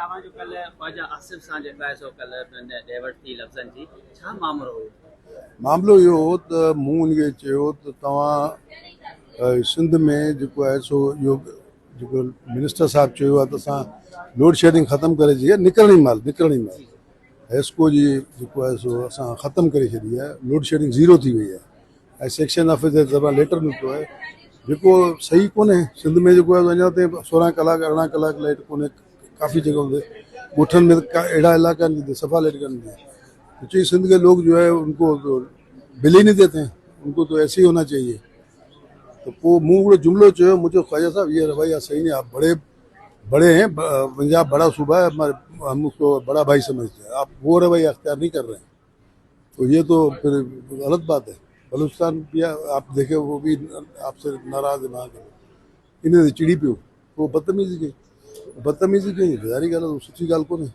अवां जो कल ख्वाजा आसिफ सां जेका आहे सो कल डेवट थी लफ़्ज़नि जी छा मामलो हुयो? मामलो इहो हो त मूं उनखे चयो त तव्हां सिंध में जेको आहे सो इहो जेको मिनिस्टर साहिबु चयो आहे त असां लोड शेडिंग ख़तमु करे जी आहे निकिरणी महिल हेस्को जी जेको आहे सो असां ख़तमु करे छॾी आहे, लोड शेडिंग ज़ीरो थी वई आहे ऐं सेक्शन ऑफिसर तर्फ़ां लेटर निकितो आहे जेको सही कोन्हे। सिंध में जेको आहे अञा ताईं 16 कलाक 18 कलाक लाइट कोन्हे, काफ़ी जगहों ते ॻोठनि में अहिड़ा इलाइक़ा आहिनि जिते सफ़ा लाइट कान दी है। तो चाहिए सिंध के लोग जो है उनको तो बिल ही नहीं देते हैं, उनको तो ऐसे ही होना चाहिए। तो वो मुँह वो जुमलो जो है मुझे ख्वाजा साहब ये रवैया सही नहीं, आप बड़े बड़े हैं, पंजाब बड़ा सूबा है, हम उसको बड़ा भाई समझते हैं, आप वो रवैया अख्तियार नहीं कर रहे हैं। तो ये तो फिर गलत बात है। बलूचिस्तान भी आप देखे वो भी आपसे नाराज है, वहाँ के इन्हें चिड़ी पियो वो बदतमीजी कई बेज़ारी ॻाल्हि आहे, सुठी ॻाल्हि कोन्हे।